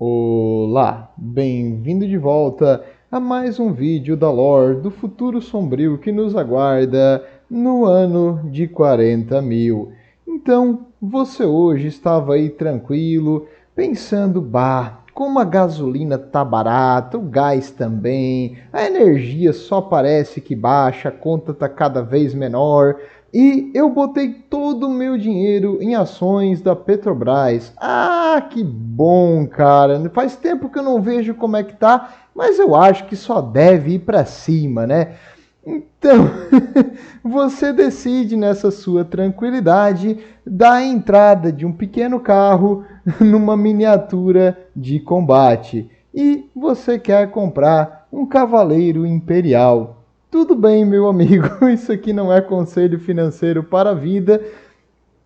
Olá, bem-vindo de volta a mais um vídeo da lore do futuro sombrio que nos aguarda no ano de 40.000. Então, você hoje estava aí tranquilo, pensando, como a gasolina tá barata, o gás também, a energia só parece que baixa, a conta tá cada vez menor. E eu botei todo o meu dinheiro em ações da Petrobras. Ah, que bom, cara. Faz tempo que eu não vejo como é que tá, mas eu acho que só deve ir para cima, né? Então, você decide nessa sua tranquilidade dar a entrada de um pequeno carro numa miniatura de combate. E você quer comprar um cavaleiro imperial. Tudo bem, meu amigo, isso aqui não é conselho financeiro para a vida,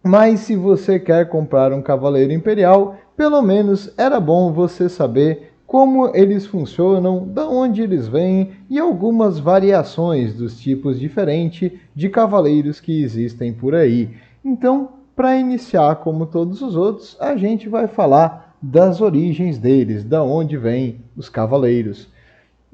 mas se você quer comprar um cavaleiro imperial, pelo menos era bom você saber como eles funcionam, de onde eles vêm e algumas variações dos tipos diferentes de cavaleiros que existem por aí. Então, para iniciar como todos os outros, a gente vai falar das origens deles, da onde vêm os cavaleiros.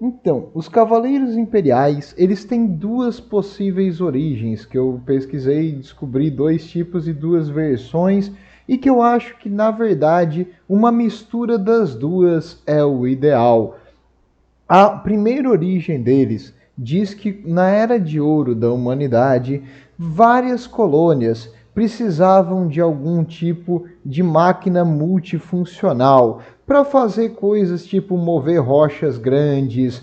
Então, os Cavaleiros Imperiais, eles têm duas possíveis origens, que eu pesquisei e descobri dois tipos e duas versões, e que eu acho que, na verdade, uma mistura das duas é o ideal. A primeira origem deles diz que, na Era de Ouro da humanidade, várias colônias precisavam de algum tipo de máquina multifuncional para fazer coisas tipo mover rochas grandes,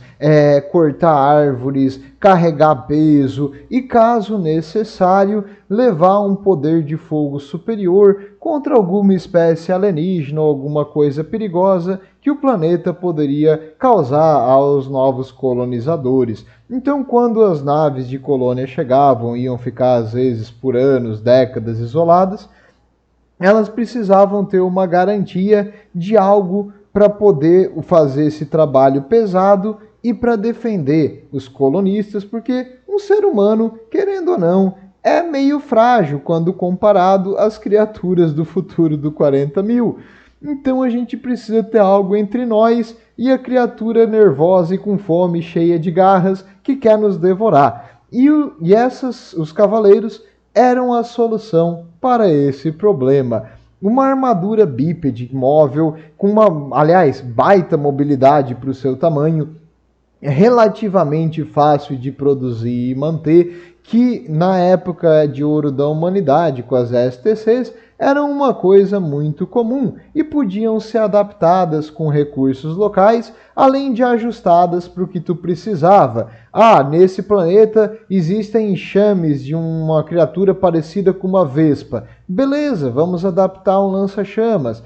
cortar árvores, carregar peso e, caso necessário, levar um poder de fogo superior contra alguma espécie alienígena ou alguma coisa perigosa que o planeta poderia causar aos novos colonizadores. Então, quando as naves de colônia chegavam, iam ficar às vezes por anos, décadas isoladas, elas precisavam ter uma garantia de algo para poder fazer esse trabalho pesado e para defender os colonistas, porque um ser humano, querendo ou não, é meio frágil quando comparado às criaturas do futuro do 40.000. Então a gente precisa ter algo entre nós e a criatura nervosa e com fome, cheia de garras, que quer nos devorar. Os cavaleiros eram a solução para esse problema. Uma armadura bípede móvel, com aliás, baita mobilidade para o seu tamanho, relativamente fácil de produzir e manter, que na época de ouro da humanidade, com as STCs, eram uma coisa muito comum e podiam ser adaptadas com recursos locais, além de ajustadas para o que tu precisava. Nesse planeta existem enxames de uma criatura parecida com uma vespa. Beleza, vamos adaptar um lança-chamas.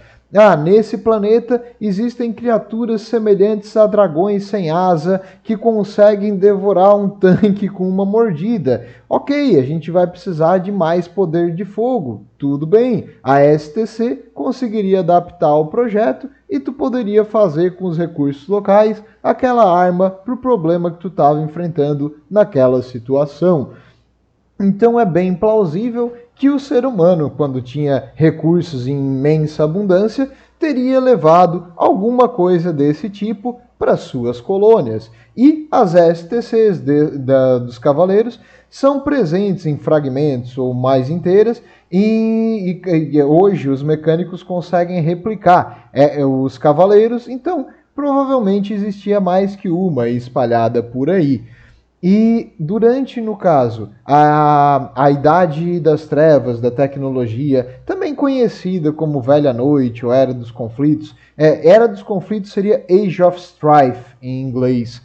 Nesse planeta existem criaturas semelhantes a dragões sem asa que conseguem devorar um tanque com uma mordida. Ok, a gente vai precisar de mais poder de fogo. Tudo bem, a STC conseguiria adaptar o projeto e tu poderia fazer com os recursos locais aquela arma para o problema que tu estava enfrentando naquela situação. Então é bem plausível que o ser humano, quando tinha recursos em imensa abundância, teria levado alguma coisa desse tipo para suas colônias. E as STCs dos cavaleiros são presentes em fragmentos ou mais inteiras, e hoje os mecânicos conseguem replicar os cavaleiros, então provavelmente existia mais que uma espalhada por aí. E durante, no caso, a Idade das Trevas, da tecnologia, também conhecida como Velha Noite ou Era dos Conflitos, Era dos Conflitos seria Age of Strife em inglês.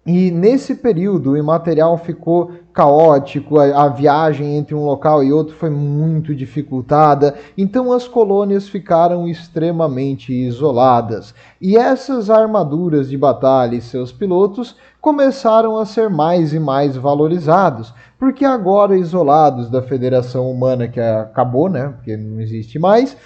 E nesse período o material ficou caótico, a viagem entre um local e outro foi muito dificultada, então as colônias ficaram extremamente isoladas. E essas armaduras de batalha e seus pilotos começaram a ser mais e mais valorizados, porque agora isolados da Federação Humana, que acabou, né, porque não existe mais,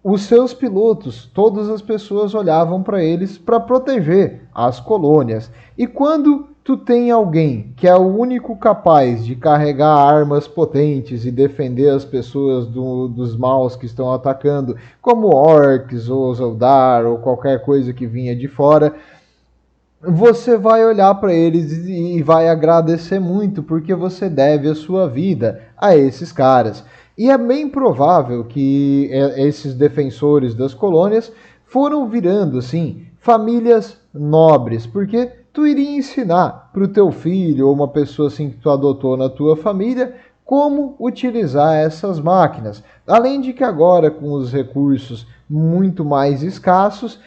os seus pilotos, todas as pessoas olhavam para eles para proteger as colônias. E quando tu tem alguém que é o único capaz de carregar armas potentes e defender as pessoas dos maus que estão atacando, como orcs ou Zeldar ou qualquer coisa que vinha de fora, você vai olhar para eles e vai agradecer muito, porque você deve a sua vida a esses caras. E é bem provável que esses defensores das colônias foram virando, assim, famílias nobres, porque tu iria ensinar para o teu filho ou uma pessoa assim que tu adotou na tua família como utilizar essas máquinas. Além de que agora, com os recursos muito mais escassos,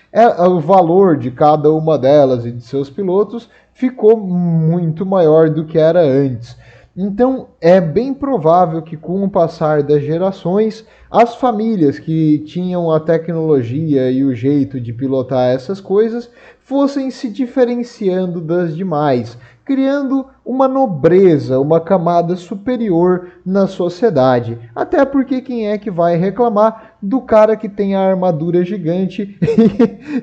o valor de cada uma delas e de seus pilotos ficou muito maior do que era antes. Então, é bem provável que com o passar das gerações, as famílias que tinham a tecnologia e o jeito de pilotar essas coisas fossem se diferenciando das demais, criando uma nobreza, uma camada superior na sociedade. Até porque quem é que vai reclamar do cara que tem a armadura gigante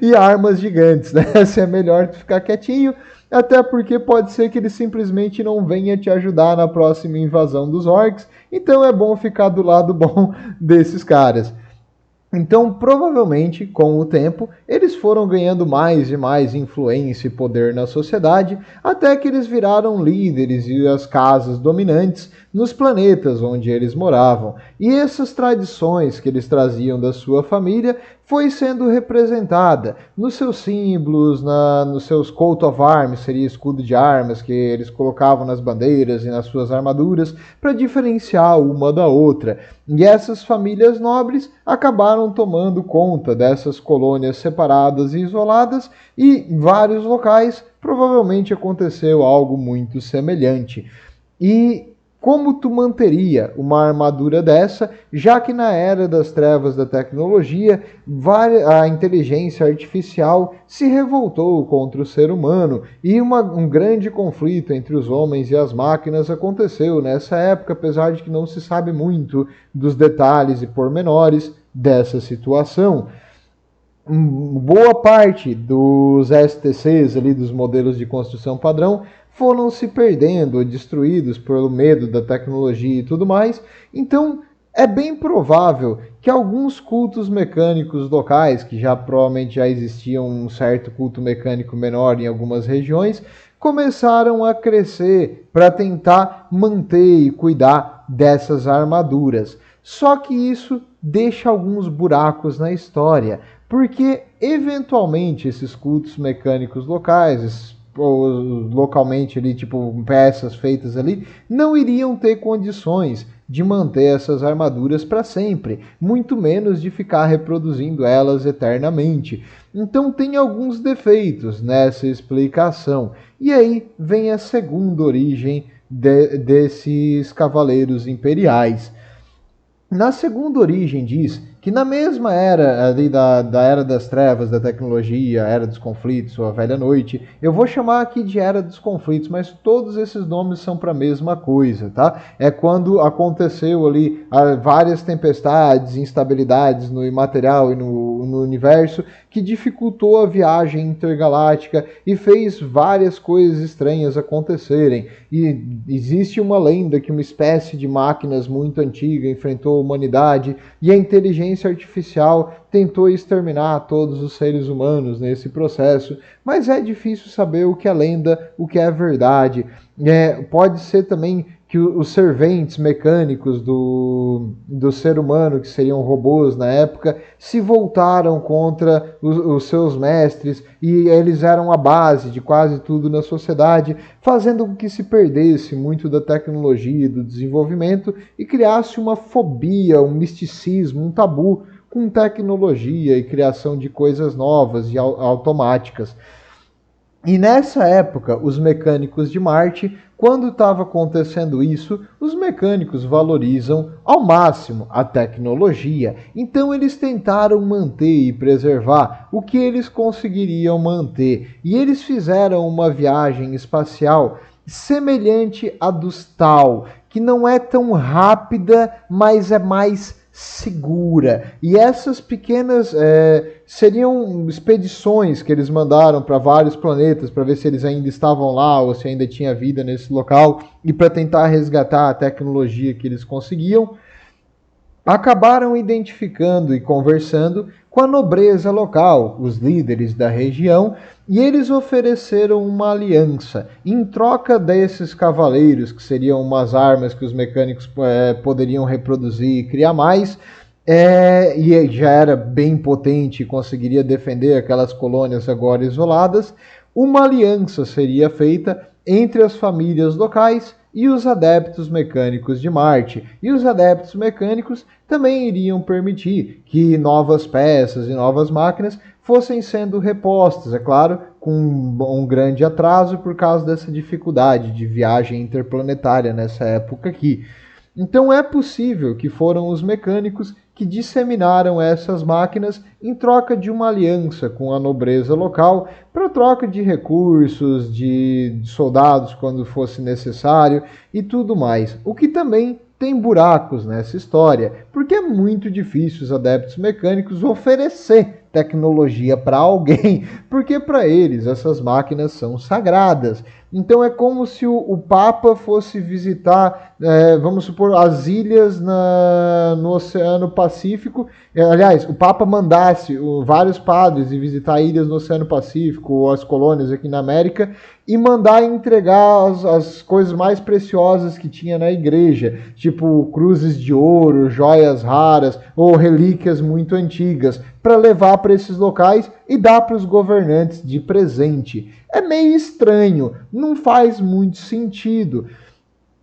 e armas gigantes, né? Se é melhor tu ficar quietinho, até porque pode ser que ele simplesmente não venha te ajudar na próxima invasão dos orcs, então é bom ficar do lado bom desses caras. Então, provavelmente, com o tempo, eles foram ganhando mais e mais influência e poder na sociedade, até que eles viraram líderes e as casas dominantes nos planetas onde eles moravam. E essas tradições que eles traziam da sua família foi sendo representada nos seus símbolos, nos seus coat of arms, seria escudo de armas que eles colocavam nas bandeiras e nas suas armaduras para diferenciar uma da outra. E essas famílias nobres acabaram tomando conta dessas colônias separadas e isoladas, e em vários locais provavelmente aconteceu algo muito semelhante. E como tu manteria uma armadura dessa, já que na era das trevas da tecnologia, a inteligência artificial se revoltou contra o ser humano e um grande conflito entre os homens e as máquinas aconteceu nessa época, apesar de que não se sabe muito dos detalhes e pormenores dessa situação. Boa parte dos STCs ali, dos modelos de construção padrão, foram se perdendo ou destruídos pelo medo da tecnologia e tudo mais. Então, é bem provável que alguns cultos mecânicos locais, que já provavelmente já existiam um certo culto mecânico menor em algumas regiões, começaram a crescer para tentar manter e cuidar dessas armaduras. Só que isso deixa alguns buracos na história, porque eventualmente esses cultos mecânicos locais, localmente ali, tipo peças feitas ali, não iriam ter condições de manter essas armaduras para sempre, muito menos de ficar reproduzindo elas eternamente. Então tem alguns defeitos nessa explicação. E aí vem a segunda origem desses cavaleiros imperiais. Na segunda origem diz que na mesma era ali da Era das Trevas, da tecnologia, Era dos Conflitos ou a Velha Noite, eu vou chamar aqui de Era dos Conflitos, mas todos esses nomes são para a mesma coisa, tá? É quando aconteceu ali várias tempestades, instabilidades no imaterial e no universo, que dificultou a viagem intergaláctica e fez várias coisas estranhas acontecerem. E existe uma lenda que uma espécie de máquinas muito antiga enfrentou a humanidade e a inteligência artificial tentou exterminar todos os seres humanos nesse processo, mas é difícil saber o que é lenda, o que é verdade. Pode ser também que os serventes mecânicos do ser humano, que seriam robôs na época, se voltaram contra os seus mestres e eles eram a base de quase tudo na sociedade, fazendo com que se perdesse muito da tecnologia e do desenvolvimento e criasse uma fobia, um misticismo, um tabu com tecnologia e criação de coisas novas e automáticas. E nessa época, os mecânicos de Marte, quando estava acontecendo isso, os mecânicos valorizam ao máximo a tecnologia. Então eles tentaram manter e preservar o que eles conseguiriam manter. E eles fizeram uma viagem espacial semelhante à dos Tau, que não é tão rápida, mas é mais segura. E essas pequenas seriam expedições que eles mandaram para vários planetas para ver se eles ainda estavam lá ou se ainda tinha vida nesse local e para tentar resgatar a tecnologia que eles conseguiam. Acabaram identificando e conversando com a nobreza local, os líderes da região, e eles ofereceram uma aliança. Em troca desses cavaleiros, que seriam umas armas que os mecânicos poderiam reproduzir e criar mais, e já era bem potente e conseguiria defender aquelas colônias agora isoladas, uma aliança seria feita entre as famílias locais e os adeptos mecânicos de Marte. E os adeptos mecânicos também iriam permitir que novas peças e novas máquinas fossem sendo repostas, é claro, com um grande atraso por causa dessa dificuldade de viagem interplanetária nessa época aqui. Então é possível que foram os mecânicos que disseminaram essas máquinas em troca de uma aliança com a nobreza local, para troca de recursos, de soldados quando fosse necessário e tudo mais. O que também tem buracos nessa história, porque é muito difícil os adeptos mecânicos oferecer tecnologia para alguém, porque para eles essas máquinas são sagradas. Então é como se o Papa fosse visitar, vamos supor, as ilhas no Oceano Pacífico. Aliás, o Papa mandasse vários padres ir visitar ilhas no Oceano Pacífico ou as colônias aqui na América e mandar entregar as coisas mais preciosas que tinha na igreja, tipo cruzes de ouro, joias raras ou relíquias muito antigas, para levar para esses locais e dar para os governantes de presente. É meio estranho, não faz muito sentido.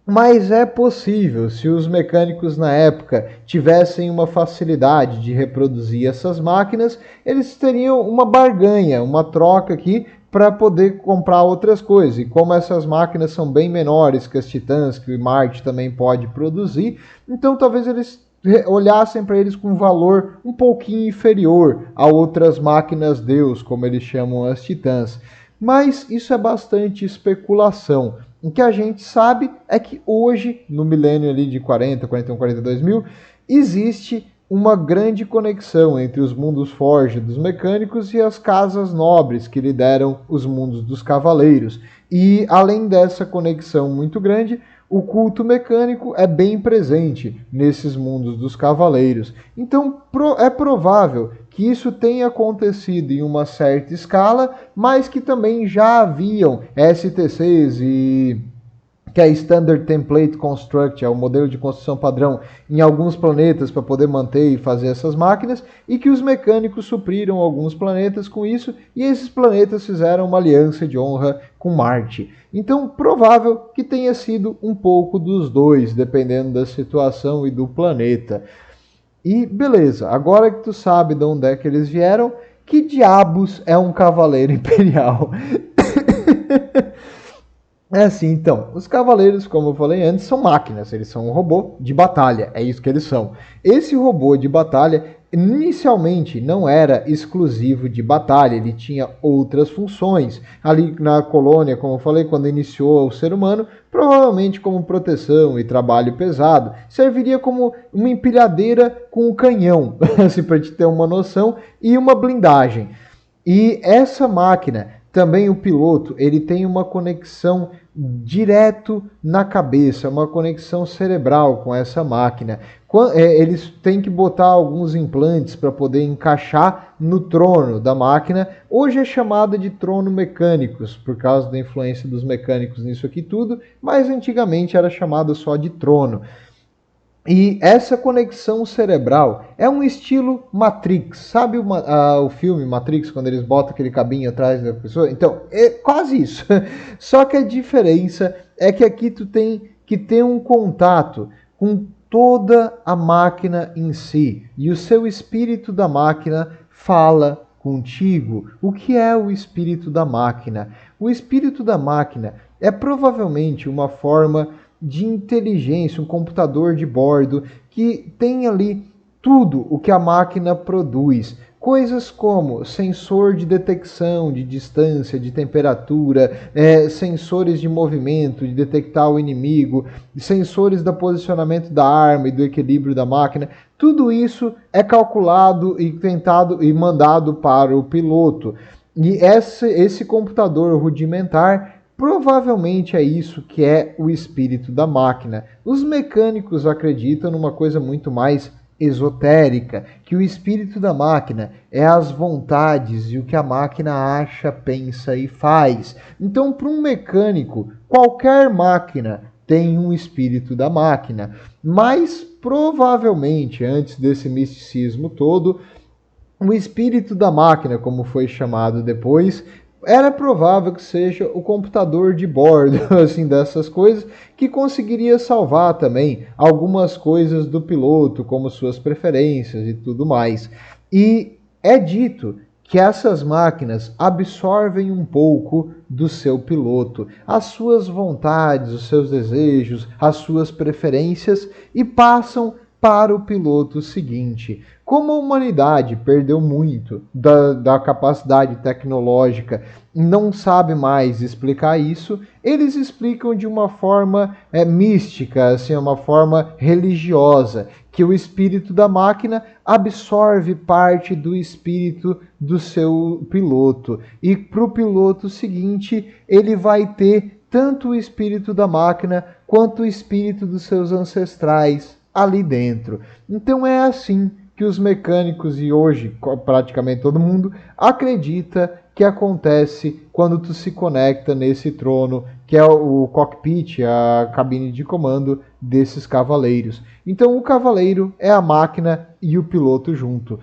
Mas é possível, se os mecânicos na época tivessem uma facilidade de reproduzir essas máquinas, eles teriam uma barganha, uma troca aqui para poder comprar outras coisas. E como essas máquinas são bem menores que as Titãs, que Marte também pode produzir, então talvez eles olhassem para eles com um valor um pouquinho inferior a outras máquinas Deus, como eles chamam as Titãs. Mas isso é bastante especulação. O que a gente sabe é que hoje, no milênio ali de 40, 41, 42 mil, existe uma grande conexão entre os mundos Forge dos mecânicos e as casas nobres que lideram os mundos dos cavaleiros. E além dessa conexão muito grande, o culto mecânico é bem presente nesses mundos dos cavaleiros. Então é provável que isso tenha acontecido em uma certa escala, mas que também já haviam STCs que é Standard Template Construct, é o modelo de construção padrão, em alguns planetas para poder manter e fazer essas máquinas, e que os mecânicos supriram alguns planetas com isso, e esses planetas fizeram uma aliança de honra com Marte. Então, provável que tenha sido um pouco dos dois, dependendo da situação e do planeta. E beleza, agora que tu sabe de onde é que eles vieram, que diabos é um cavaleiro imperial? É assim, então, os cavaleiros, como eu falei antes, são máquinas, eles são um robô de batalha, é isso que eles são. Esse robô de batalha, inicialmente, não era exclusivo de batalha, ele tinha outras funções. Ali na colônia, como eu falei, quando iniciou o ser humano, provavelmente como proteção e trabalho pesado, serviria como uma empilhadeira com um canhão, assim, para te ter uma noção, e uma blindagem. E essa máquina, também o piloto, ele tem uma conexão direto na cabeça, uma conexão cerebral com essa máquina. Eles têm que botar alguns implantes para poder encaixar no trono da máquina. Hoje é chamada de trono mecânicos, por causa da influência dos mecânicos nisso aqui tudo, mas antigamente era chamado só de trono. E essa conexão cerebral é um estilo Matrix. Sabe o filme Matrix, quando eles botam aquele cabinho atrás da pessoa? Então, é quase isso. Só que a diferença é que aqui tu tem que ter um contato com toda a máquina em si. E o seu espírito da máquina fala contigo. O que é o espírito da máquina? O espírito da máquina é provavelmente uma forma de inteligência, um computador de bordo que tem ali tudo o que a máquina produz. Coisas como sensor de detecção de distância, de temperatura, sensores de movimento, de detectar o inimigo, sensores do posicionamento da arma e do equilíbrio da máquina. Tudo isso é calculado e tentado e mandado para o piloto. E esse computador rudimentar provavelmente é isso que é o espírito da máquina. Os mecânicos acreditam numa coisa muito mais esotérica, que o espírito da máquina é as vontades e o que a máquina acha, pensa e faz. Então, para um mecânico, qualquer máquina tem um espírito da máquina, mas provavelmente antes desse misticismo todo, o espírito da máquina, como foi chamado depois, era provável que seja o computador de bordo, assim, dessas coisas, que conseguiria salvar também algumas coisas do piloto, como suas preferências e tudo mais. E é dito que essas máquinas absorvem um pouco do seu piloto, as suas vontades, os seus desejos, as suas preferências e passam para o piloto seguinte. Como a humanidade perdeu muito da capacidade tecnológica e não sabe mais explicar isso, eles explicam de uma forma mística, assim, uma forma religiosa, que o espírito da máquina absorve parte do espírito do seu piloto. E para o piloto seguinte, ele vai ter tanto o espírito da máquina quanto o espírito dos seus ancestrais ali dentro. Então é assim que os mecânicos, e hoje praticamente todo mundo, acredita que acontece quando tu se conecta nesse trono, que é o cockpit, a cabine de comando desses cavaleiros. Então o cavaleiro é a máquina e o piloto junto.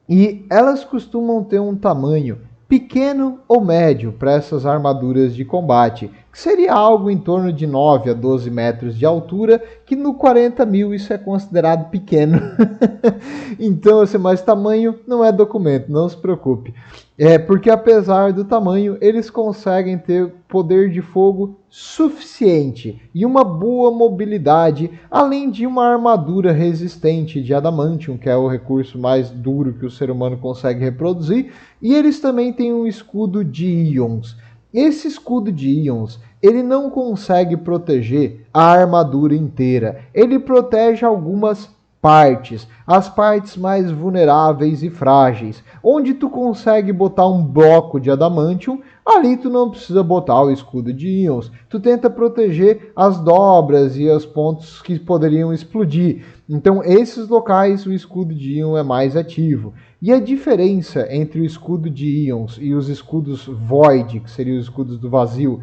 E elas costumam ter um tamanho pequeno ou médio para essas armaduras de combate, que seria algo em torno de 9 a 12 metros de altura, que no 40 mil isso é considerado pequeno. Então, assim, mas tamanho não é documento, não se preocupe. Porque apesar do tamanho, eles conseguem ter poder de fogo suficiente e uma boa mobilidade, além de uma armadura resistente de adamantium, que é o recurso mais duro que o ser humano consegue reproduzir, e eles também têm um escudo de íons. Esse escudo de íons, ele não consegue proteger a armadura inteira, ele protege algumas partes, as partes mais vulneráveis e frágeis, onde tu consegue botar um bloco de adamantium, ali tu não precisa botar o escudo de íons, tu tenta proteger as dobras e os pontos que poderiam explodir. Então esses locais o escudo de íon é mais ativo. E a diferença entre o escudo de íons e os escudos void, que seriam os escudos do vazio,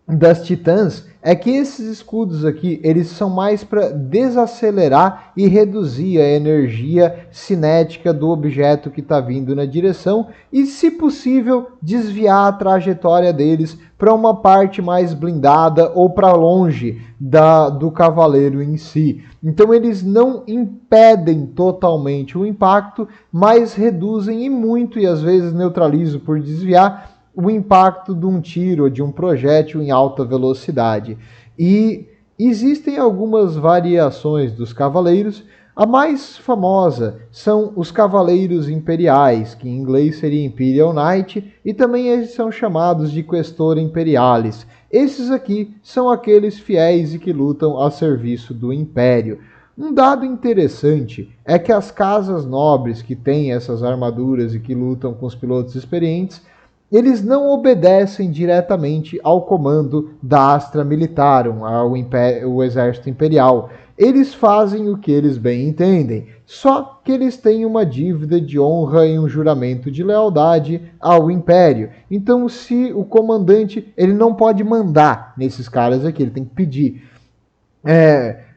das titãs, é que esses escudos aqui, eles são mais para desacelerar e reduzir a energia cinética do objeto que está vindo na direção e, se possível, desviar a trajetória deles para uma parte mais blindada ou para longe do cavaleiro em si. Então eles não impedem totalmente o impacto, mas reduzem e muito, e às vezes neutralizam por desviar o impacto de um tiro ou de um projétil em alta velocidade. E existem algumas variações dos cavaleiros. A mais famosa são os cavaleiros imperiais, que em inglês seria Imperial Knight, e também eles são chamados de Questor Imperialis. Esses aqui são aqueles fiéis e que lutam a serviço do Império. Um dado interessante é que as casas nobres que têm essas armaduras e que lutam com os pilotos experientes, eles não obedecem diretamente ao comando da Astra Militarum, ao exército imperial. Eles fazem o que eles bem entendem, só que eles têm uma dívida de honra e um juramento de lealdade ao Império. Então, se o comandante, ele não pode mandar nesses caras aqui, ele tem que pedir.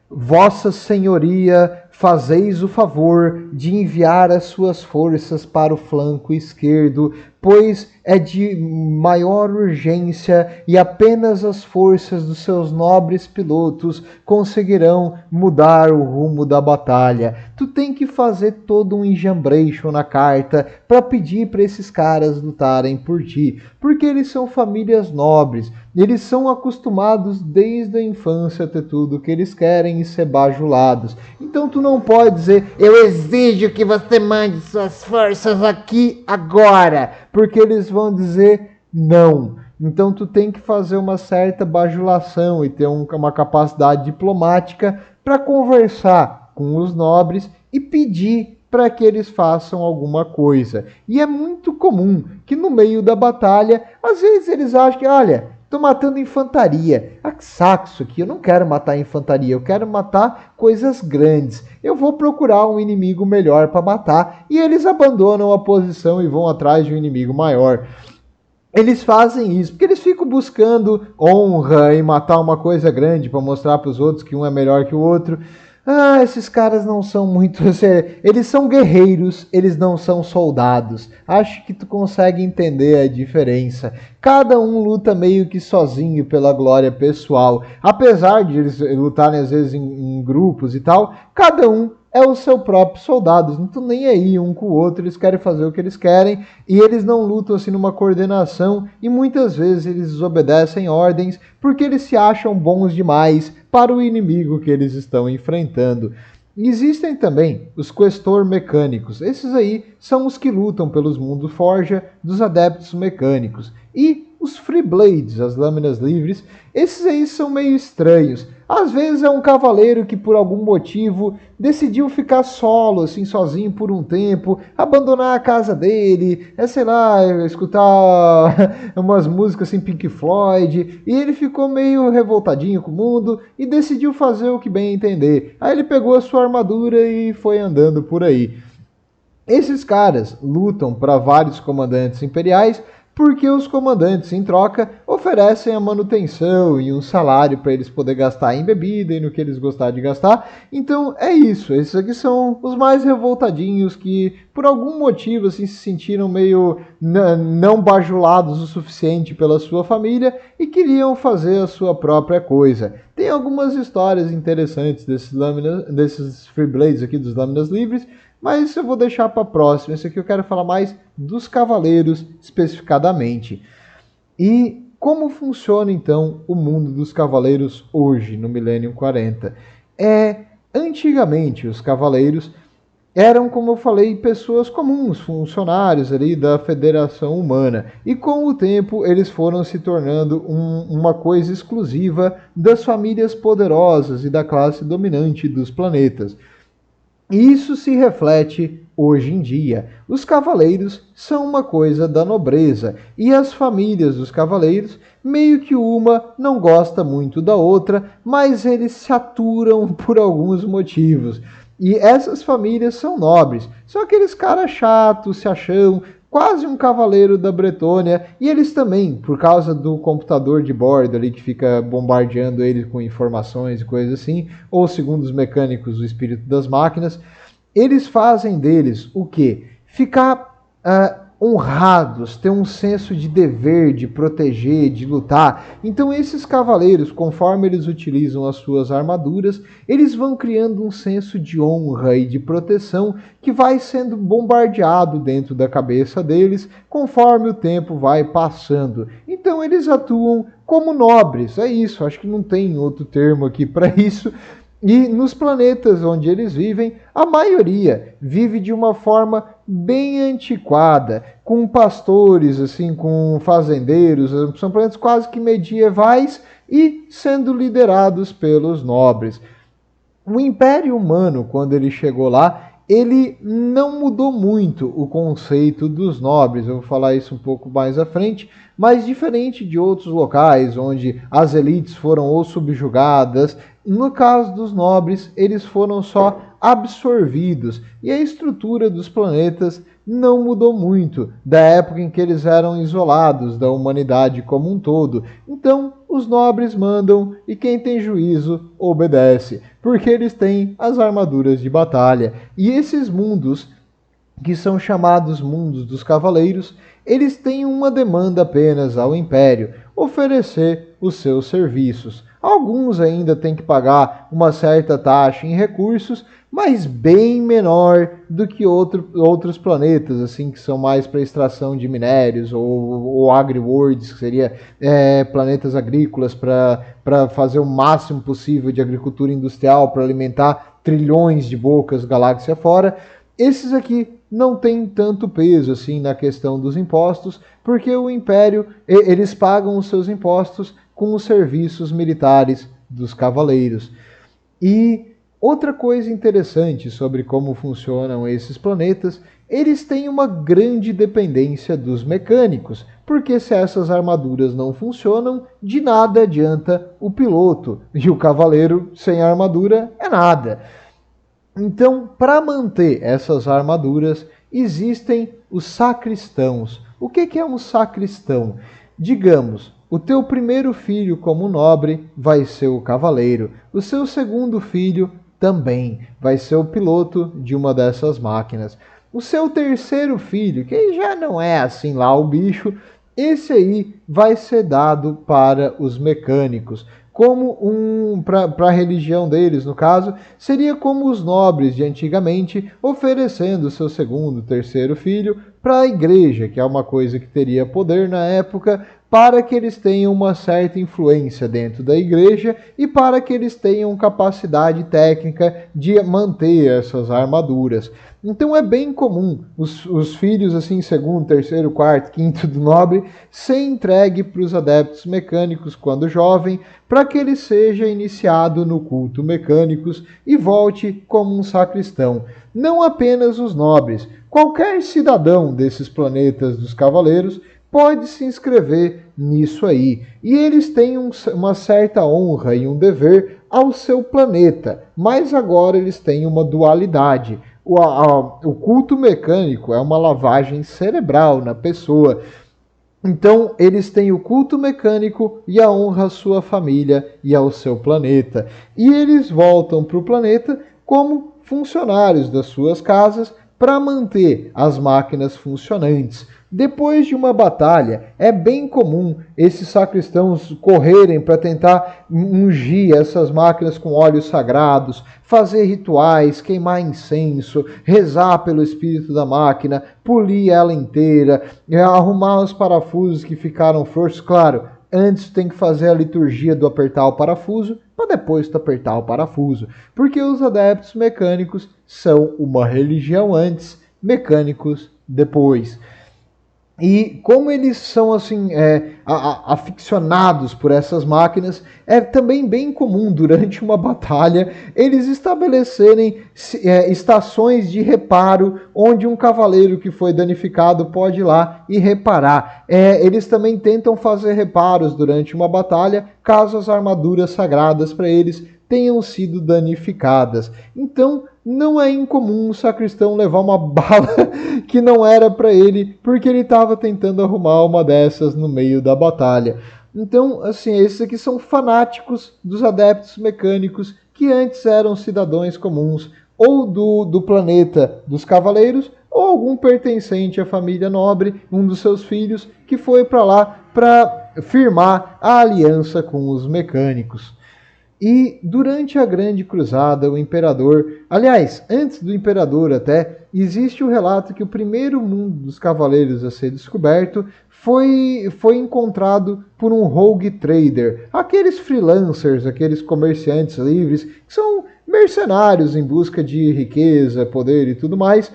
Vossa Senhoria, fazeis o favor de enviar as suas forças para o flanco esquerdo, pois é de maior urgência e apenas as forças dos seus nobres pilotos conseguirão mudar o rumo da batalha. Tu tem que fazer todo um enjambration na carta para pedir para esses caras lutarem por ti, porque eles são famílias nobres, eles são acostumados desde a infância a ter tudo que eles querem e ser bajulados. Então tu não pode dizer, eu exijo que você mande suas forças aqui agora, porque eles vão dizer não. Então tu tem que fazer uma certa bajulação e ter uma capacidade diplomática para conversar com os nobres e pedir para que eles façam alguma coisa. E é muito comum que no meio da batalha, às vezes eles acham que, olha, estou matando infantaria. Ah, que saco isso aqui, eu não quero matar infantaria, eu quero matar coisas grandes. Eu vou procurar um inimigo melhor para matar. E eles abandonam a posição e vão atrás de um inimigo maior. Eles fazem isso porque eles ficam buscando honra e matar uma coisa grande para mostrar para os outros que um é melhor que o outro. Ah, esses caras não são muito... Eles são guerreiros, eles não são soldados. Acho que tu consegue entender a diferença. Cada um luta meio que sozinho pela glória pessoal. Apesar de eles lutarem às vezes em grupos e tal, cada um é o seu próprio soldado. Não estão nem aí um com o outro, eles querem fazer o que eles querem e eles não lutam assim numa coordenação e muitas vezes eles desobedecem ordens porque eles se acham bons demais para o inimigo que eles estão enfrentando. Existem também os questor mecânicos. Esses aí são os que lutam pelos mundos forja dos adeptos mecânicos. E os free blades, as lâminas livres, esses aí são meio estranhos. Às vezes é um cavaleiro que por algum motivo decidiu ficar solo, assim, sozinho por um tempo, abandonar a casa dele, sei lá, escutar umas músicas assim, Pink Floyd, e ele ficou meio revoltadinho com o mundo e decidiu fazer o que bem entender. Aí ele pegou a sua armadura e foi andando por aí. Esses caras lutam para vários comandantes imperiais, porque os comandantes, em troca, oferecem a manutenção e um salário para eles poderem gastar em bebida e no que eles gostarem de gastar. Então é isso, esses aqui são os mais revoltadinhos que, por algum motivo, assim, se sentiram meio não bajulados o suficiente pela sua família e queriam fazer a sua própria coisa. Tem algumas histórias interessantes desses Free Blades aqui, dos Lâminas Livres, mas eu vou deixar para a próxima. Esse aqui eu quero falar mais dos cavaleiros especificadamente. E como funciona então o mundo dos cavaleiros hoje, no Millennium 40? Antigamente os cavaleiros eram, como eu falei, pessoas comuns, funcionários ali da Federação Humana. E com o tempo eles foram se tornando uma coisa exclusiva das famílias poderosas e da classe dominante dos planetas. Isso se reflete hoje em dia. Os cavaleiros são uma coisa da nobreza e as famílias dos cavaleiros, meio que uma não gosta muito da outra, mas eles se aturam por alguns motivos. E essas famílias são nobres, são aqueles caras chatos, se acham quase um cavaleiro da Bretônia, e eles também, por causa do computador de bordo ali que fica bombardeando eles com informações e coisas assim, ou segundo os mecânicos, o espírito das máquinas, eles fazem deles o quê? Ficar honrados, ter um senso de dever, de proteger, de lutar. Então esses cavaleiros, conforme eles utilizam as suas armaduras, eles vão criando um senso de honra e de proteção que vai sendo bombardeado dentro da cabeça deles conforme o tempo vai passando. Então eles atuam como nobres, é isso, acho que não tem outro termo aqui para isso. E nos planetas onde eles vivem, a maioria vive de uma forma bem antiquada, com pastores, assim, com fazendeiros, são planetas quase que medievais e sendo liderados pelos nobres. O Império Humano, quando ele chegou lá, ele não mudou muito o conceito dos nobres. Eu vou falar isso um pouco mais à frente, mas diferente de outros locais onde as elites foram ou subjugadas, no caso dos nobres, eles foram só absorvidos e a estrutura dos planetas não mudou muito da época em que eles eram isolados da humanidade como um todo. Então, os nobres mandam e quem tem juízo obedece, porque eles têm as armaduras de batalha. E esses mundos que são chamados mundos dos cavaleiros, eles têm uma demanda apenas ao Império: oferecer os seus serviços. Alguns ainda têm que pagar uma certa taxa em recursos, mas bem menor do que outros planetas, assim, que são mais para extração de minérios, ou agri-worlds, que seria planetas agrícolas para fazer o máximo possível de agricultura industrial para alimentar trilhões de bocas galáxia fora. Esses aqui não tem tanto peso assim na questão dos impostos, porque o Império, eles pagam os seus impostos com os serviços militares dos cavaleiros. E outra coisa interessante sobre como funcionam esses planetas, eles têm uma grande dependência dos mecânicos, porque se essas armaduras não funcionam, de nada adianta o piloto, e o cavaleiro sem armadura é nada. Então, para manter essas armaduras, existem os sacristãos. O que é um sacristão? Digamos, o teu primeiro filho como nobre vai ser o cavaleiro. O seu segundo filho também vai ser o piloto de uma dessas máquinas. O seu terceiro filho, que já não é assim lá o bicho, esse aí vai ser dado para os mecânicos. Como para a religião deles, no caso, seria como os nobres de antigamente, oferecendo seu segundo, terceiro filho para a igreja, que é uma coisa que teria poder na época, para que eles tenham uma certa influência dentro da igreja e para que eles tenham capacidade técnica de manter essas armaduras. Então é bem comum os filhos, assim, segundo, terceiro, quarto, quinto do nobre, ser entregue para os adeptos mecânicos quando jovem, para que ele seja iniciado no culto mecânicos e volte como um sacristão. Não apenas os nobres, qualquer cidadão desses planetas dos cavaleiros pode se inscrever nisso aí. E eles têm uma certa honra e um dever ao seu planeta, mas agora eles têm uma dualidade. O culto mecânico é uma lavagem cerebral na pessoa. Então, eles têm o culto mecânico e a honra à sua família e ao seu planeta. E eles voltam para o planeta como funcionários das suas casas para manter as máquinas funcionantes. Depois de uma batalha, é bem comum esses sacristãos correrem para tentar ungir essas máquinas com óleos sagrados, fazer rituais, queimar incenso, rezar pelo espírito da máquina, polir ela inteira, arrumar os parafusos que ficaram frouxos. Claro, antes tem que fazer a liturgia do apertar o parafuso, para depois tu apertar o parafuso. Porque os adeptos mecânicos são uma religião antes, mecânicos depois. E como eles são assim aficionados por essas máquinas, é também bem comum durante uma batalha eles estabelecerem estações de reparo onde um cavaleiro que foi danificado pode ir lá e reparar. Eles também tentam fazer reparos durante uma batalha caso as armaduras sagradas para eles tenham sido danificadas. Então, não é incomum o sacristão levar uma bala que não era para ele, porque ele estava tentando arrumar uma dessas no meio da batalha. Então, assim, esses aqui são fanáticos dos adeptos mecânicos que antes eram cidadãos comuns, ou do planeta dos cavaleiros, ou algum pertencente à família nobre, um dos seus filhos, que foi para lá para firmar a aliança com os mecânicos. E durante a Grande Cruzada, o imperador... Aliás, antes do imperador até, existe o relato que o primeiro mundo dos cavaleiros a ser descoberto foi encontrado por um rogue trader. Aqueles freelancers, aqueles comerciantes livres, que são mercenários em busca de riqueza, poder e tudo mais,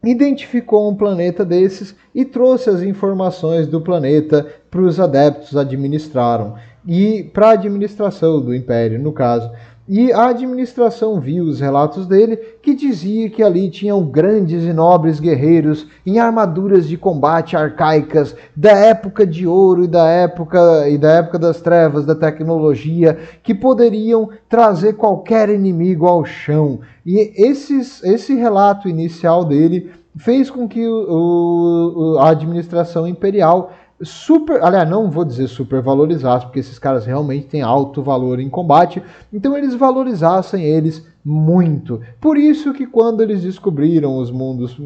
identificou um planeta desses e trouxe as informações do planeta para os adeptos administraram. E para a administração do Império, no caso. E a administração viu os relatos dele, que dizia que ali tinham grandes e nobres guerreiros em armaduras de combate arcaicas da época de ouro e da época das trevas, da tecnologia, que poderiam trazer qualquer inimigo ao chão. E esse relato inicial dele fez com que a administração imperial aliás, não vou dizer supervalorizasse, porque esses caras realmente têm alto valor em combate, então eles valorizassem eles muito. Por isso que quando eles descobriram os mundos,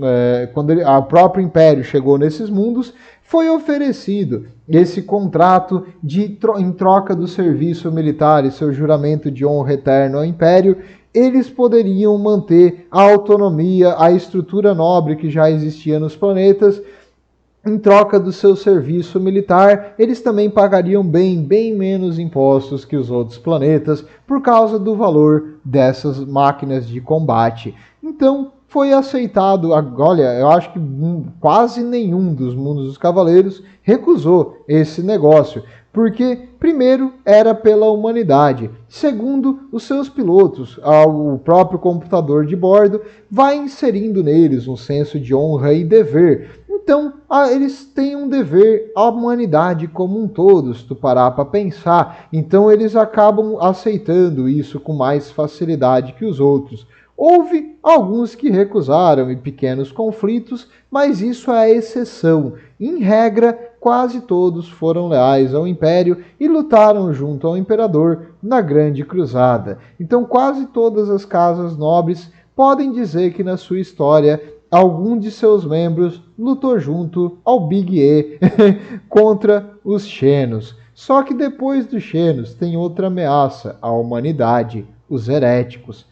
quando o próprio Império chegou nesses mundos, foi oferecido esse contrato em troca do serviço militar e seu juramento de honra eterno ao Império. Eles poderiam manter a autonomia, a estrutura nobre que já existia nos planetas. Em troca do seu serviço militar, eles também pagariam bem menos impostos que os outros planetas por causa do valor dessas máquinas de combate. Então, foi aceitado. Olha, eu acho que quase nenhum dos mundos dos cavaleiros recusou esse negócio. Porque, primeiro, era pela humanidade. Segundo, os seus pilotos, o próprio computador de bordo, vai inserindo neles um senso de honra e dever. Então, eles têm um dever à humanidade como um todo, se tu parar para pensar. Então, eles acabam aceitando isso com mais facilidade que os outros. Houve alguns que recusaram em pequenos conflitos, mas isso é a exceção. Em regra, quase todos foram leais ao Império e lutaram junto ao Imperador na Grande Cruzada. Então, quase todas as casas nobres podem dizer que na sua história algum de seus membros lutou junto ao Big E contra os Xenos. Só que depois dos Xenos tem outra ameaça à humanidade, os heréticos.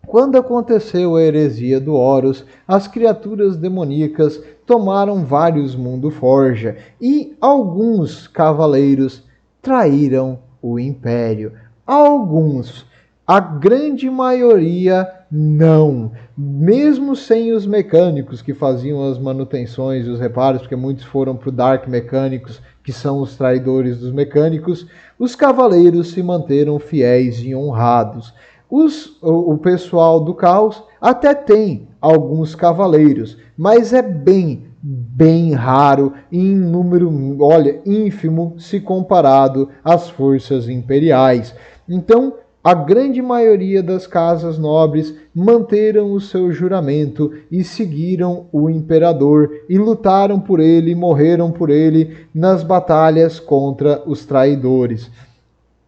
Quando aconteceu a heresia do Horus, as criaturas demoníacas tomaram vários Mundo Forja e alguns cavaleiros traíram o Império. Alguns, a grande maioria não. Mesmo sem os mecânicos que faziam as manutenções e os reparos, porque muitos foram para o Dark Mecânicos, que são os traidores dos mecânicos, os cavaleiros se manteram fiéis e honrados. O pessoal do caos até tem alguns cavaleiros, mas é bem raro e em número, olha, ínfimo se comparado às forças imperiais. Então, a grande maioria das casas nobres manteram o seu juramento e seguiram o imperador e lutaram por ele e morreram por ele nas batalhas contra os traidores.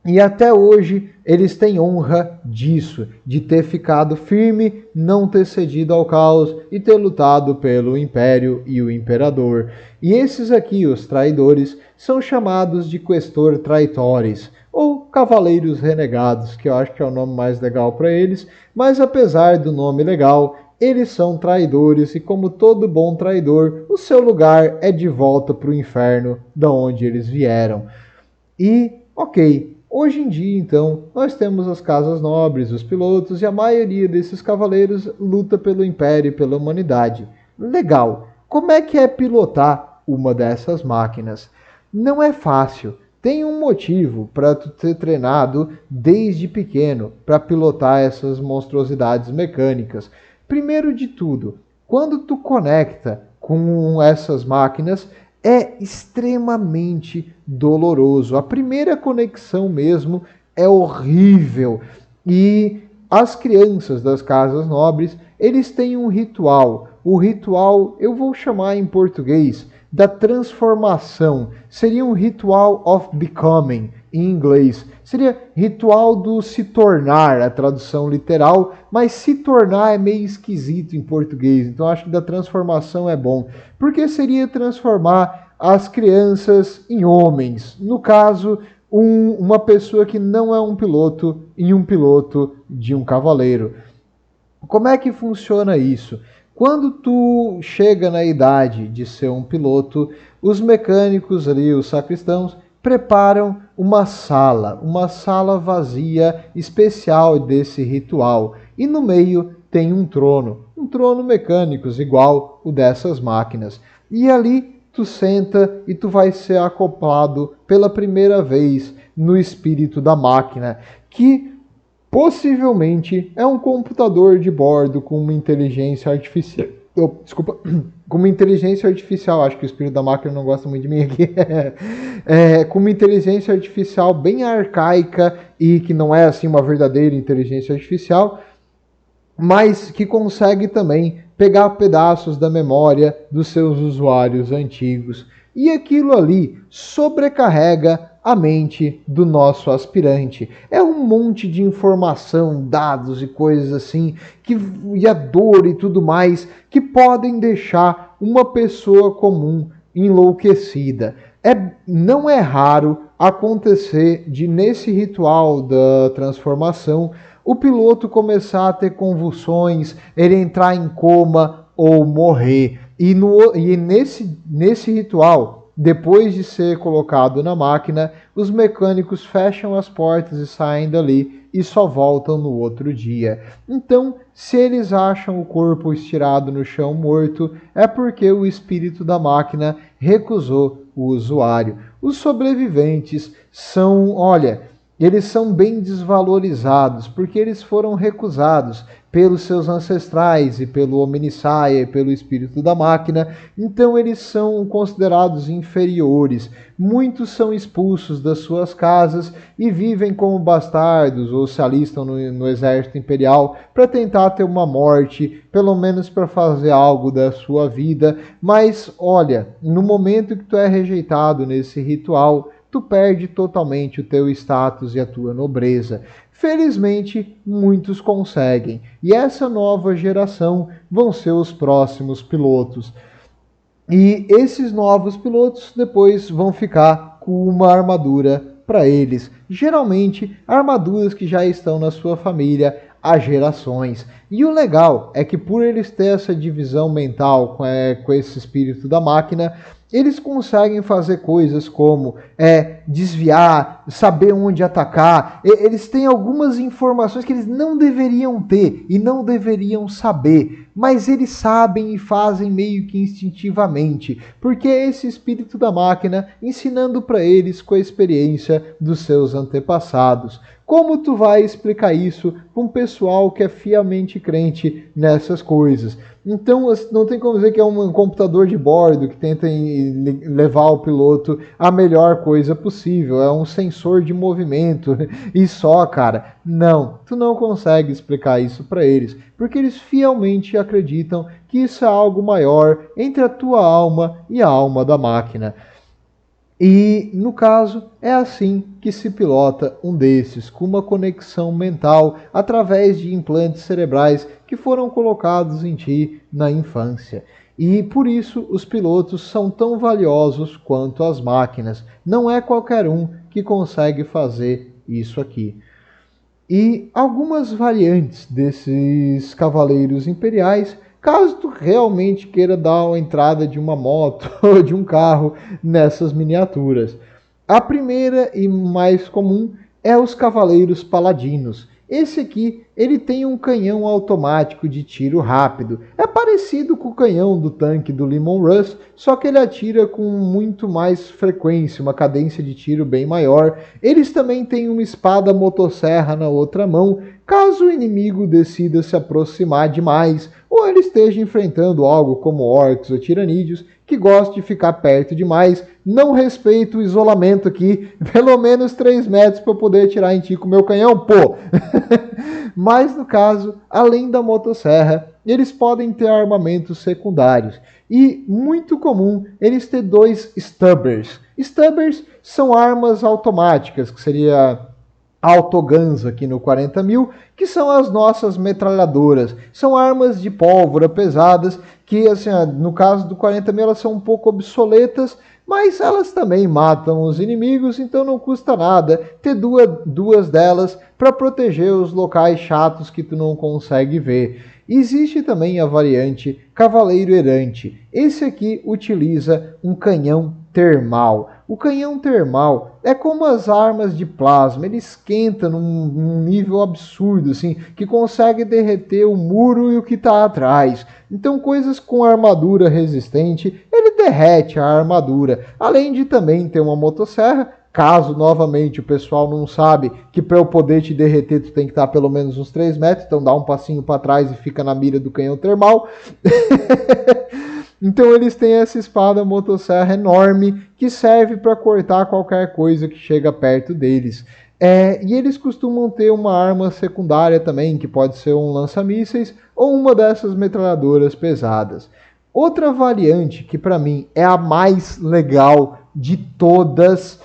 E até hoje eles têm honra disso, de ter ficado firme, não ter cedido ao caos e ter lutado pelo Império e o Imperador. E esses aqui, os traidores, são chamados de Questor Traitores, ou Cavaleiros Renegados, que eu acho que é o nome mais legal para eles, mas apesar do nome legal, eles são traidores e como todo bom traidor, o seu lugar é de volta para o inferno, da onde eles vieram. E, ok, hoje em dia, então, nós temos as casas nobres, os pilotos, e a maioria desses cavaleiros luta pelo Império e pela humanidade. Legal. Como é que é pilotar uma dessas máquinas? Não é fácil. Tem um motivo para tu ter treinado desde pequeno para pilotar essas monstruosidades mecânicas. Primeiro de tudo, quando tu conecta com essas máquinas, é extremamente doloroso. A primeira conexão mesmo é horrível. E as crianças das casas nobres, eles têm um ritual. O ritual, eu vou chamar em português, da transformação. Seria um ritual of becoming, em inglês. Seria ritual do se tornar, a tradução literal, mas se tornar é meio esquisito em português. Então acho que da transformação é bom. Porque seria transformar as crianças em homens. No caso, uma pessoa que não é um piloto em um piloto de um cavaleiro. Como é que funciona isso? Quando tu chega na idade de ser um piloto, os mecânicos ali, os sacristãos, preparam uma sala vazia especial desse ritual. E no meio tem um trono mecânico igual o dessas máquinas. E ali tu senta e tu vai ser acoplado pela primeira vez no espírito da máquina, que possivelmente é um computador de bordo com uma inteligência artificial. Com uma inteligência artificial, acho que o espírito da máquina não gosta muito de mim aqui. Com uma inteligência artificial bem arcaica e que não é assim uma verdadeira inteligência artificial, mas que consegue também pegar pedaços da memória dos seus usuários antigos. E aquilo ali sobrecarrega a mente do nosso aspirante. É um monte de informação, dados e coisas assim, e a dor e tudo mais, que podem deixar uma pessoa comum enlouquecida. Não é raro acontecer de, nesse ritual da transformação, o piloto começar a ter convulsões, ele entrar em coma ou morrer. E nesse ritual, depois de ser colocado na máquina, os mecânicos fecham as portas e saem dali e só voltam no outro dia. Então, se eles acham o corpo estirado no chão morto, é porque o espírito da máquina recusou o usuário. Os sobreviventes eles são bem desvalorizados, porque eles foram recusados pelos seus ancestrais e pelo Omnissiah e pelo espírito da máquina, então eles são considerados inferiores. Muitos são expulsos das suas casas e vivem como bastardos ou se alistam no exército imperial para tentar ter uma morte, pelo menos para fazer algo da sua vida. Mas olha, no momento que tu é rejeitado nesse ritual, tu perde totalmente o teu status e a tua nobreza. Felizmente, muitos conseguem, e essa nova geração vão ser os próximos pilotos. E esses novos pilotos depois vão ficar com uma armadura para eles. Geralmente, armaduras que já estão na sua família há gerações. E o legal é que por eles ter essa divisão mental com esse espírito da máquina, eles conseguem fazer coisas como desviar, saber onde atacar. Eles têm algumas informações que eles não deveriam ter e não deveriam saber, mas eles sabem e fazem meio que instintivamente, porque é esse espírito da máquina ensinando para eles com a experiência dos seus antepassados. Como tu vai explicar isso para um pessoal que é fielmente crente nessas coisas? Então, não tem como dizer que é um computador de bordo que tenta levar o piloto a melhor coisa possível. É um sensor de movimento e só, cara. Não, tu não consegue explicar isso para eles, porque eles fielmente acreditam que isso é algo maior entre a tua alma e a alma da máquina. E, no caso, é assim que se pilota um desses, com uma conexão mental através de implantes cerebrais que foram colocados em ti na infância. E por isso os pilotos são tão valiosos quanto as máquinas. Não é qualquer um que consegue fazer isso aqui. E algumas variantes desses cavaleiros imperiais, caso tu realmente queira dar uma entrada de uma moto ou de um carro nessas miniaturas. A primeira e mais comum é os cavaleiros paladinos. Esse aqui, ele tem um canhão automático de tiro rápido. É parecido com o canhão do tanque do Leman Russ, só que ele atira com muito mais frequência, uma cadência de tiro bem maior. Eles também têm uma espada motosserra na outra mão, caso o inimigo decida se aproximar demais, ou ele esteja enfrentando algo como orcs ou tiranídeos, que gosta de ficar perto demais. Não respeito o isolamento aqui, pelo menos 3 metros para poder atirar em ti com o meu canhão, pô! Mas no caso, além da motosserra, eles podem ter armamentos secundários. E muito comum eles ter 2 Stubbers. Stubbers são armas automáticas, que seria autoguns aqui no 40.000, que são as nossas metralhadoras. São armas de pólvora pesadas que, assim, no caso do 40.000, elas são um pouco obsoletas, mas elas também matam os inimigos, então não custa nada ter duas delas para proteger os locais chatos que tu não consegue ver. Existe também a variante Cavaleiro Errante. Esse aqui utiliza um canhão termal. O canhão termal é como as armas de plasma, ele esquenta num nível absurdo, assim, que consegue derreter o muro e o que está atrás. Então, coisas com armadura resistente, ele derrete a armadura. Além de também ter uma motosserra, caso, novamente, o pessoal não sabe que para eu poder te derreter, tu tem que estar pelo menos uns 3 metros, então dá um passinho para trás e fica na mira do canhão termal. Então eles têm essa espada motosserra enorme que serve para cortar qualquer coisa que chega perto deles. E eles costumam ter uma arma secundária também, que pode ser um lança-mísseis ou uma dessas metralhadoras pesadas. Outra variante, que para mim é a mais legal de todas,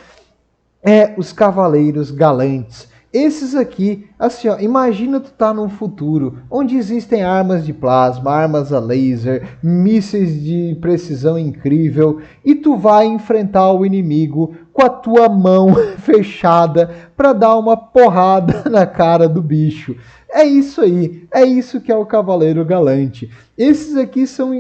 Os Cavaleiros Galantes. Esses aqui, assim, ó, imagina tu tá num futuro onde existem armas de plasma, armas a laser, mísseis de precisão incrível, e tu vai enfrentar o inimigo com a tua mão fechada para dar uma porrada na cara do bicho. É isso aí, é isso que é o Cavaleiro Galante. Esses aqui são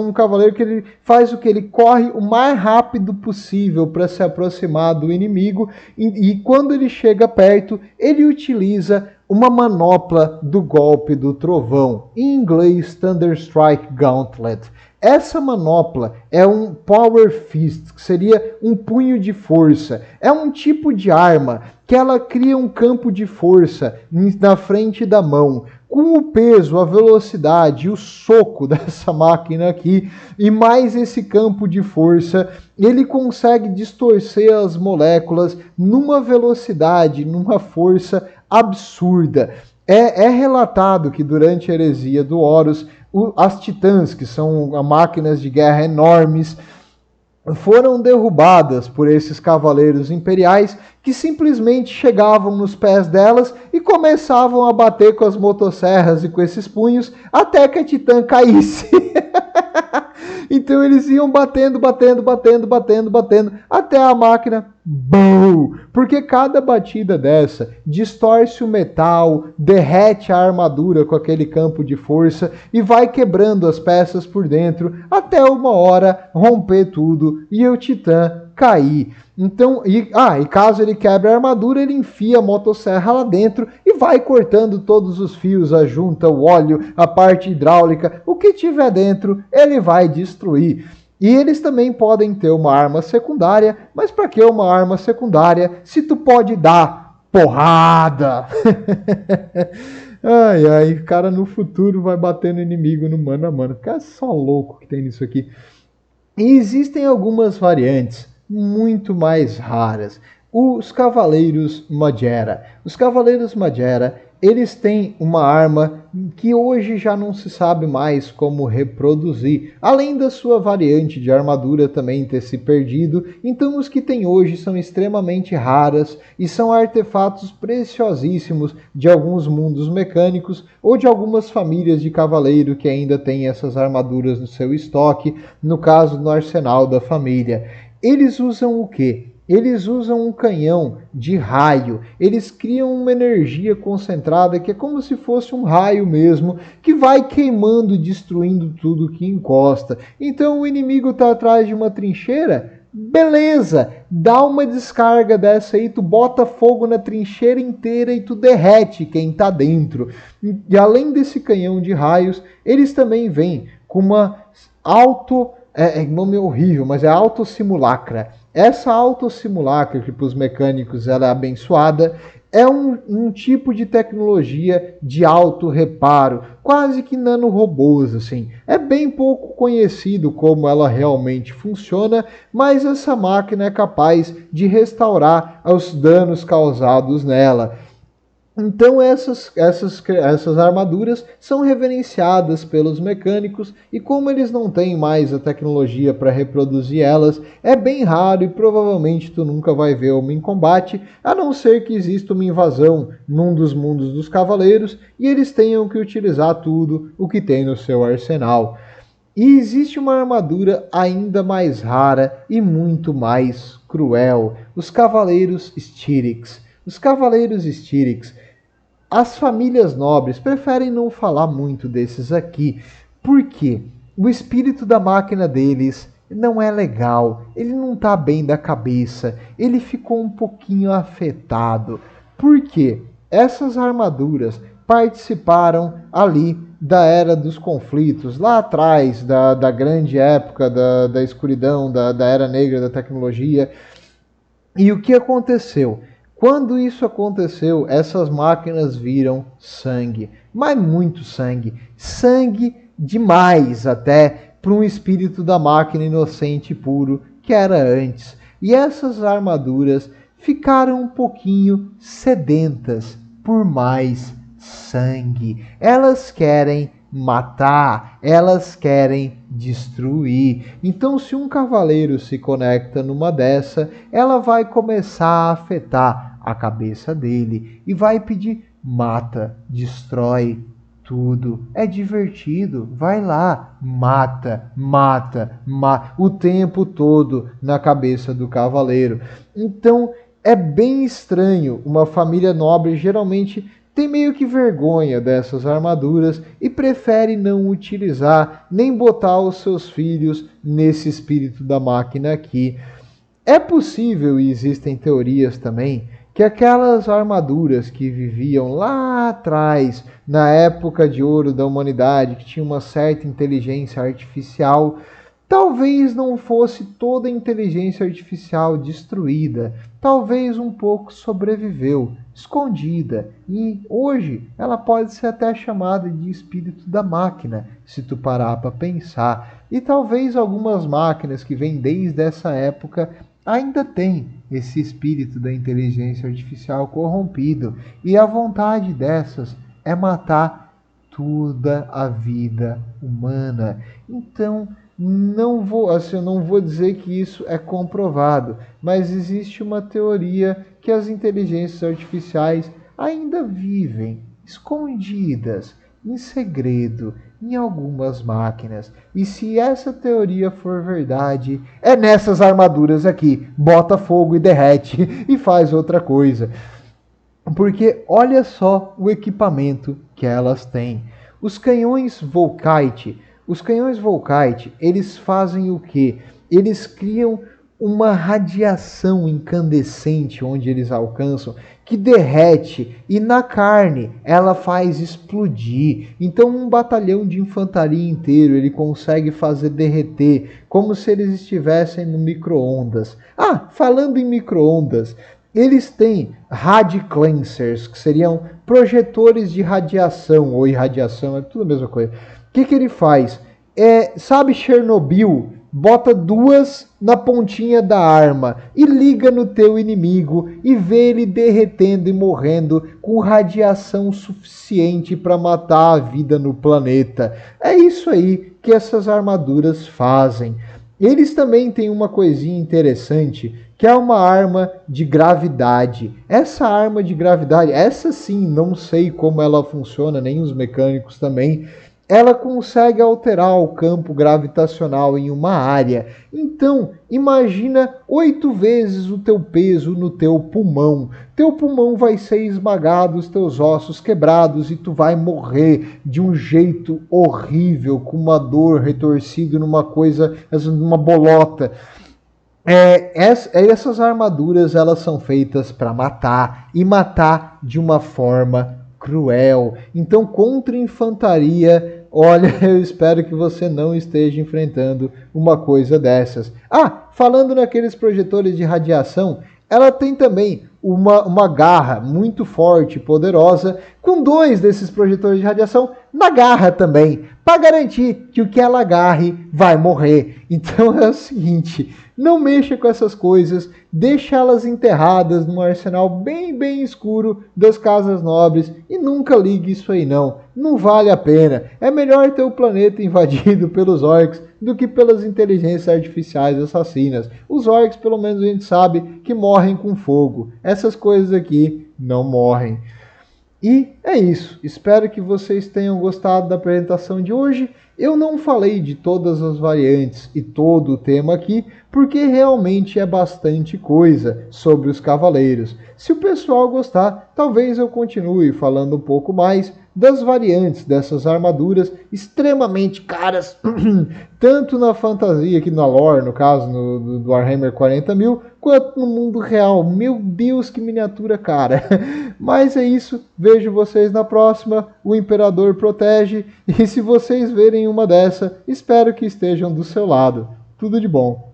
um cavaleiro que ele faz o que? Ele corre o mais rápido possível para se aproximar do inimigo e quando ele chega perto, ele utiliza uma manopla do golpe do trovão, em inglês Thunderstrike Gauntlet. Essa manopla é um Power Fist, que seria um punho de força. É um tipo de arma que ela cria um campo de força na frente da mão. Com o peso, a velocidade e o soco dessa máquina aqui, e mais esse campo de força, ele consegue distorcer as moléculas numa velocidade, numa força absurda. É relatado que durante a heresia do Horus, as titãs, que são máquinas de guerra enormes, foram derrubadas por esses cavaleiros imperiais que simplesmente chegavam nos pés delas e começavam a bater com as motosserras e com esses punhos até que a titã caísse. Então eles iam batendo até a máquina BOOM! Porque cada batida dessa distorce o metal, derrete a armadura com aquele campo de força e vai quebrando as peças por dentro até uma hora romper tudo e o titã cair. Então, e caso ele quebre a armadura, ele enfia a motosserra lá dentro e vai cortando todos os fios, a junta, o óleo, a parte hidráulica, o que tiver dentro, ele vai destruir. E eles também podem ter uma arma secundária, mas para que uma arma secundária se tu pode dar porrada? O cara no futuro vai bater no inimigo no mano a mano. Cara, só louco que tem nisso aqui. E existem algumas variantes muito mais raras. Os Cavaleiros Magera. Os Cavaleiros Magera, eles têm uma arma que hoje já não se sabe mais como reproduzir, além da sua variante de armadura também ter se perdido. Então os que tem hoje são extremamente raras e são artefatos preciosíssimos de alguns mundos mecânicos ou de algumas famílias de cavaleiro que ainda têm essas armaduras no seu estoque, no caso no arsenal da família. Eles usam o quê? Eles usam um canhão de raio. Eles criam uma energia concentrada que é como se fosse um raio mesmo, que vai queimando e destruindo tudo que encosta. Então o inimigo está atrás de uma trincheira? Beleza! Dá uma descarga dessa aí, tu bota fogo na trincheira inteira e tu derrete quem está dentro. E além desse canhão de raios, eles também vêm com uma nome horrível, mas é autossimulacra. Essa autossimulacra, que para os mecânicos ela é abençoada, é um tipo de tecnologia de auto-reparo, quase que nanorobôs, assim. É bem pouco conhecido como ela realmente funciona, mas essa máquina é capaz de restaurar os danos causados nela. Então essas armaduras são reverenciadas pelos mecânicos e como eles não têm mais a tecnologia para reproduzir elas, é bem raro e provavelmente tu nunca vai ver uma em combate, a não ser que exista uma invasão num dos mundos dos cavaleiros e eles tenham que utilizar tudo o que tem no seu arsenal. E existe uma armadura ainda mais rara e muito mais cruel, os Cavaleiros Styrics. Os Cavaleiros Styrics, as famílias nobres preferem não falar muito desses aqui, porque o espírito da máquina deles não é legal, ele não está bem da cabeça, ele ficou um pouquinho afetado. Por quê? Essas armaduras participaram ali da Era dos Conflitos, lá atrás, da grande época da escuridão, da Era Negra da tecnologia. E o que aconteceu? Quando isso aconteceu, essas máquinas viram sangue, mas muito sangue, sangue demais até para um espírito da máquina inocente e puro que era antes. E essas armaduras ficaram um pouquinho sedentas por mais sangue. Elas querem matar, elas querem destruir. Então, se um cavaleiro se conecta numa dessa, ela vai começar a afetar a cabeça dele e vai pedir: mata, destrói tudo. É divertido, vai lá, mata, mata, mata, o tempo todo na cabeça do cavaleiro. Então, é bem estranho. Uma família nobre geralmente tem meio que vergonha dessas armaduras e prefere não utilizar nem botar os seus filhos nesse espírito da máquina aqui. É possível, e existem teorias também, que aquelas armaduras que viviam lá atrás, na época de ouro da humanidade, que tinha uma certa inteligência artificial, talvez não fosse toda a inteligência artificial destruída, talvez um pouco sobreviveu, escondida, e hoje ela pode ser até chamada de espírito da máquina, se tu parar para pensar. E talvez algumas máquinas que vêm desde essa época ainda têm esse espírito da inteligência artificial corrompido, e a vontade dessas é matar toda a vida humana. Então, eu não vou dizer que isso é comprovado, mas existe uma teoria que as inteligências artificiais ainda vivem escondidas, em segredo, em algumas máquinas. E se essa teoria for verdade, é nessas armaduras aqui. Bota fogo e derrete e faz outra coisa. Porque olha só o equipamento que elas têm. Os canhões Volkite, eles fazem o quê? Eles criam uma radiação incandescente onde eles alcançam, que derrete, e na carne ela faz explodir. Então um batalhão de infantaria inteiro ele consegue fazer derreter, como se eles estivessem no micro-ondas. Ah, falando em micro-ondas, eles têm radiclancers, que seriam projetores de radiação ou irradiação, é tudo a mesma coisa. O que ele faz? Sabe Chernobyl? Bota duas na pontinha da arma e liga no teu inimigo e vê ele derretendo e morrendo com radiação suficiente para matar a vida no planeta. É isso aí que essas armaduras fazem. Eles também têm uma coisinha interessante, que é uma arma de gravidade. Essa arma de gravidade, essa sim, não sei como ela funciona, nem os mecânicos também. Ela consegue alterar o campo gravitacional em uma área. Então, imagina 8 vezes o teu peso no teu pulmão. Teu pulmão vai ser esmagado, os teus ossos quebrados e tu vai morrer de um jeito horrível, com uma dor retorcida numa coisa, numa bolota. Essas armaduras elas são feitas para matar e matar de uma forma cruel. Então, contra infantaria, olha, eu espero que você não esteja enfrentando uma coisa dessas. Ah, falando naqueles projetores de radiação, ela tem também uma garra muito forte e poderosa, com 2 desses projetores de radiação na garra também, para garantir que o que ela agarre vai morrer. Então é o seguinte, não mexa com essas coisas, deixa elas enterradas num arsenal bem escuro das casas nobres e nunca ligue isso aí não vale a pena. É melhor ter o planeta invadido pelos orcs do que pelas inteligências artificiais assassinas. Os orcs, pelo menos a gente sabe que morrem com fogo. Essas coisas aqui não morrem. E é isso. Espero que vocês tenham gostado da apresentação de hoje. Eu não falei de todas as variantes e todo o tema aqui, porque realmente é bastante coisa sobre os cavaleiros. Se o pessoal gostar, talvez eu continue falando um pouco mais das variantes dessas armaduras extremamente caras, tanto na fantasia, aqui na lore, no caso do Warhammer 40.000, quanto no mundo real. Meu Deus, que miniatura cara! Mas é isso, vejo vocês na próxima, o Imperador protege, e se vocês verem uma dessa, espero que estejam do seu lado. Tudo de bom!